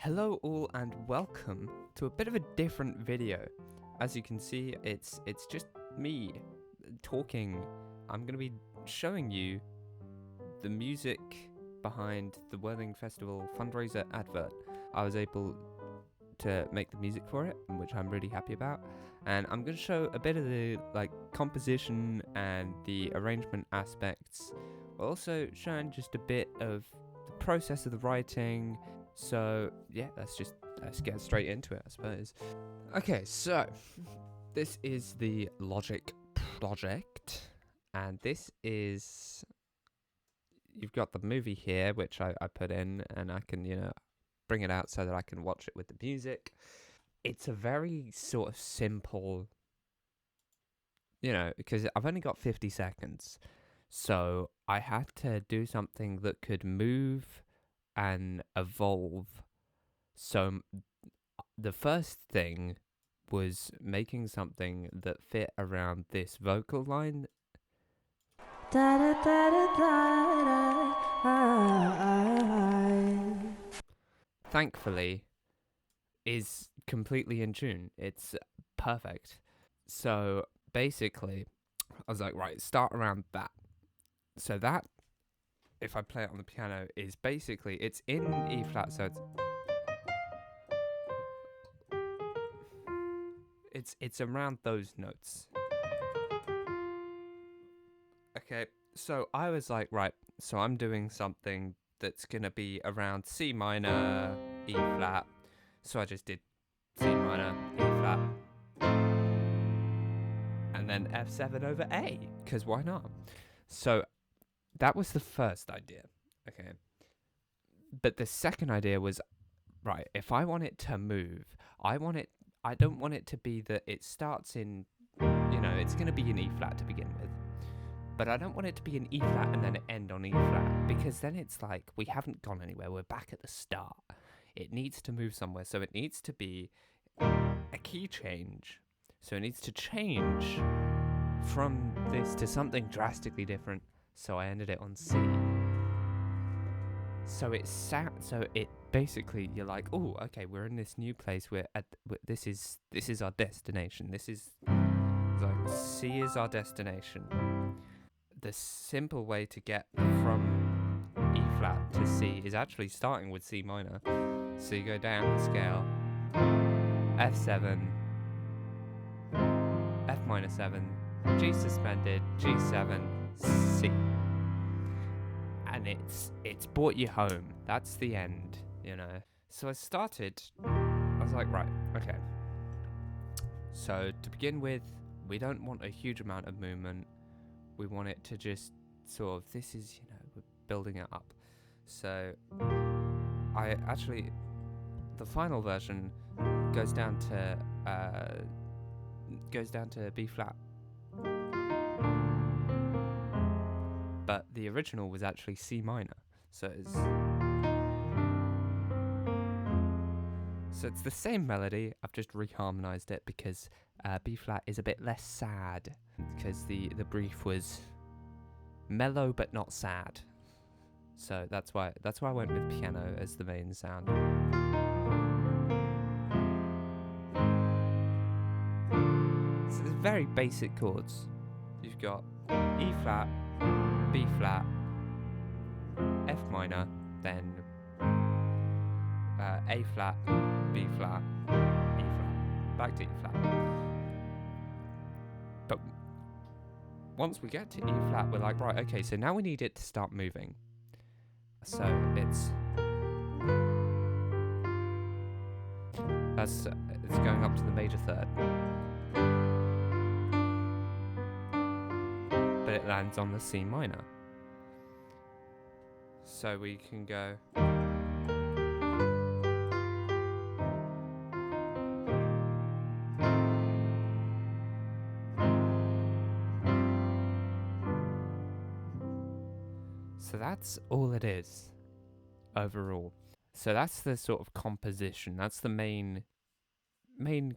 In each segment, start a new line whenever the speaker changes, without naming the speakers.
Hello all and welcome to a bit of a different video. As you can see, it's just me talking. I'm going to be showing you the music behind the Worthing Festival Fundraiser advert. I was able to make the music for it, which I'm really happy about, and I'm going to show a bit of the composition and the arrangement aspects, while also showing just a bit of the process of the writing. So yeah, let's get straight into it, I suppose. Okay, so this is the Logic project, and this is, you've got the movie here, which I put in, and I can, bring it out so that I can watch it with the music. It's a very sort of simple, because I've only got 50 seconds, so I had to do something that could move and evolve. So the first thing was making something that fit around this vocal line. Thankfully, is completely in tune. It's perfect. So basically, I was like, right, start around that. So that, if I play it on the piano, is basically, it's in E flat, so it's around those notes. Okay, so I was like, right, so I'm doing something that's gonna be around C minor, E flat. So I just did C minor, E flat, and then F7 over A, because why not? So that was the first idea, okay. But the second idea was, right, if I want it to move, I don't want it to be that it starts in, it's going to be an E flat to begin with. But I don't want it to be an E flat and then end on E flat, because then it's like we haven't gone anywhere. We're back at the start. It needs to move somewhere, so it needs to be a key change. So it needs to change from this to something drastically different. So I ended it on C. So it basically, you're like, oh, okay, we're in this new place. This is our destination. This is like C is our destination. The simple way to get from E flat to C is actually starting with C minor. So you go down the scale, F7, F minor 7, G suspended, G7, C. And it's brought you home. That's the end, So I was like, right, okay. So to begin with, we don't want a huge amount of movement. We want it to just sort of, we're building it up. So the final version goes down to B flat. But the original was actually C minor. So it's the same melody. I've just reharmonized it because B flat is a bit less sad, because the brief was mellow but not sad. So that's why I went with piano as the main sound. So there's very basic chords. You've got E flat, B flat, F minor, then A flat, B flat, E flat, back to E flat. But once we get to E flat, we're like, right, okay, so now we need it to start moving. So it's going up to the major third. But it lands on the C minor. So we can go. So that's all it is overall. So that's the sort of composition. That's the main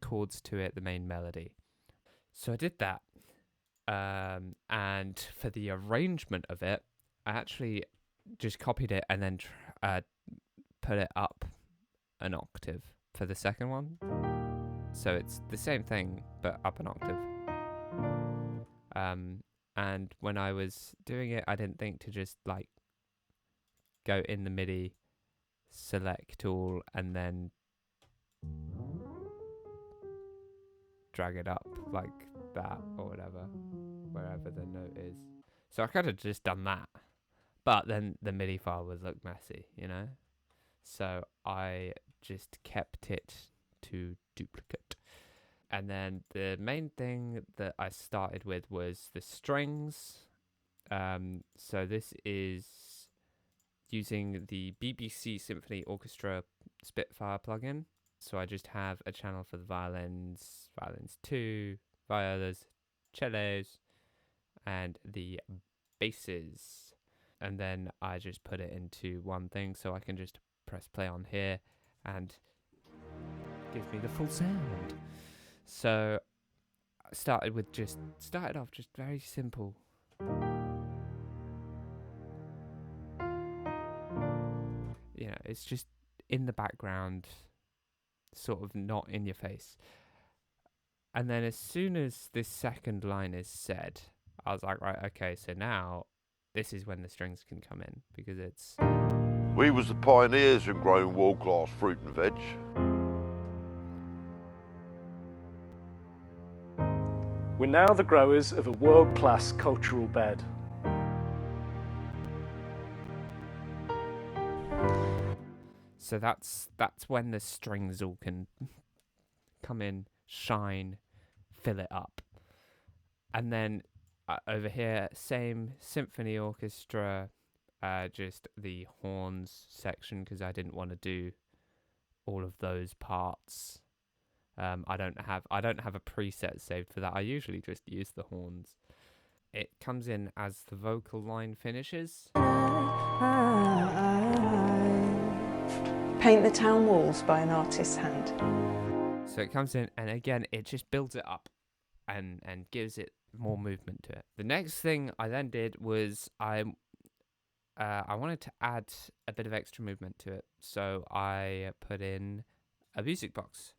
chords to it, the main melody. So I did that. And for the arrangement of it, I actually just copied it and then put it up an octave for the second one. So it's the same thing, but up an octave. And when I was doing it, I didn't think to just like go in the MIDI, select all, and then drag it up like that or whatever, wherever the note is. So I could have just done that, but then the MIDI file would look messy, you know? So I just kept it to duplicate. And then the main thing that I started with was the strings. So this is using the BBC Symphony Orchestra Spitfire plugin. So I just have a channel for the violins 2, violas, cellos, and the basses. And then I just put it into one thing, so I can just press play on here and it gives me the full sound. So I started off just very simple. You know, it's just in the background, sort of not in your face. And then as soon as this second line is said, I was like, right, okay, so now this is when the strings can come in, because it's...
We was the pioneers in growing world-class fruit and veg.
We're now the growers of a world-class cultural bed.
So that's when the strings all can come in, shine, fill it up. And then over here, same symphony orchestra, just the horns section, because I didn't want to do all of those parts. I don't have a preset saved for that. I usually just use the horns. It comes in as the vocal line finishes.
Paint the Town Walls by an artist's hand.
So it comes in, and again, it just builds it up and gives it more movement to it. The next thing I then did was I wanted to add a bit of extra movement to it. So I put in a music box.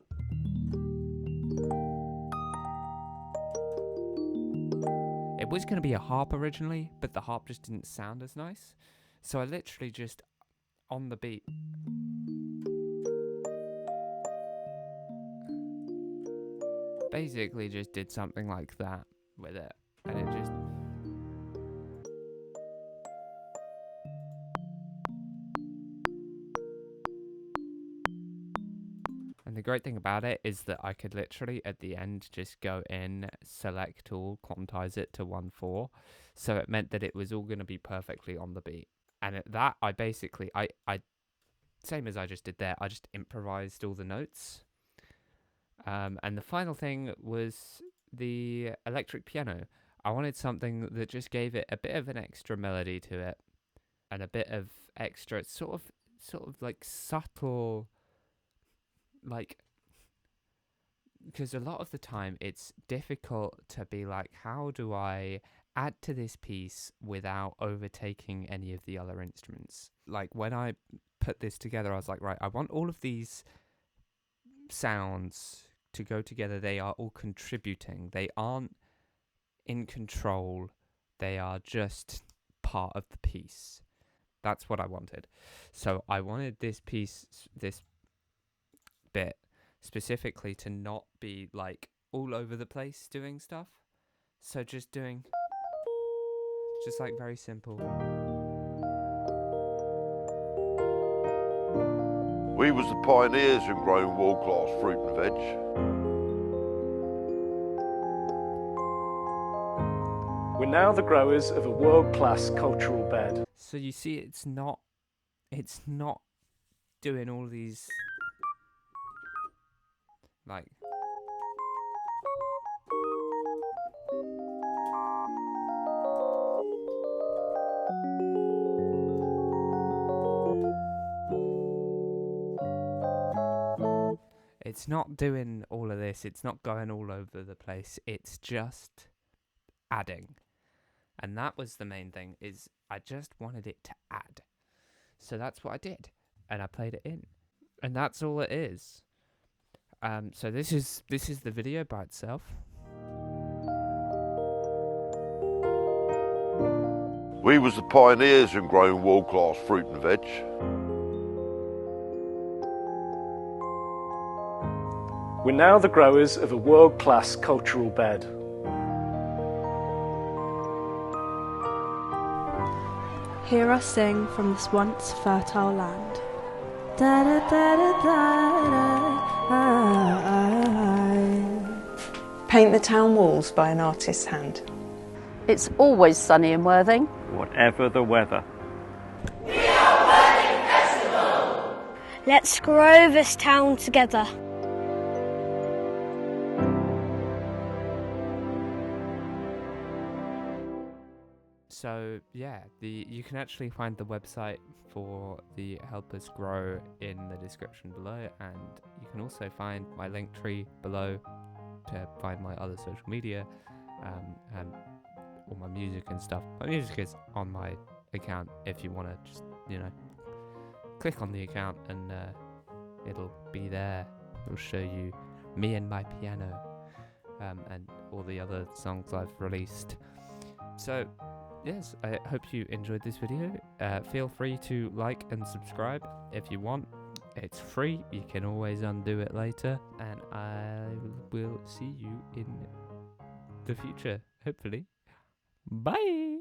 It was going to be a harp originally, but the harp just didn't sound as nice. So I literally just, on the beat, basically just did something like that with it. And it just... And the great thing about it is that I could literally at the end just go in, select all, quantize it to 1/4. So it meant that it was all going to be perfectly on the beat. And at that, I basically, I same as I just did there, I just improvised all the notes. And the final thing was the electric piano. I wanted something that just gave it a bit of an extra melody to it, and a bit of extra sort of like subtle, like, because a lot of the time it's difficult to be like, how do I add to this piece without overtaking any of the other instruments? Like when I put this together, I was like, right, I want all of these sounds to go together. They are all contributing. They aren't in control. They are just part of the piece. That's what I wanted. So I wanted this piece, this bit specifically, to not be like all over the place doing stuff. So just doing, just like very simple.
We was the pioneers in growing world-class fruit and veg.
We're now the growers of a world-class cultural bed.
So you see, it's not doing all these like it's not doing all of this. It's not going all over the place. It's just adding. And that was the main thing, is I just wanted it to add. So that's what I did. And I played it in. And that's all it is. So this is the video by itself.
We was the pioneers in growing world-class fruit and veg.
We're now the growers of a world-class cultural bed.
Hear us sing from this once fertile land. Da da da da da da.
Paint the town walls by an artist's hand.
It's always sunny in Worthing.
Whatever the weather.
Let's grow this town together.
So yeah, you can actually find the website for the Help Us Grow in the description below, and you can also find my link tree below to find my other social media and all my music and stuff. My music is on my account if you want to just, click on the account and it'll be there. It'll show you me and my piano and all the other songs I've released. So yes, I hope you enjoyed this video. Feel free to like and subscribe if you want. It's free, you can always undo it later, and I will see you in the future, hopefully. Bye!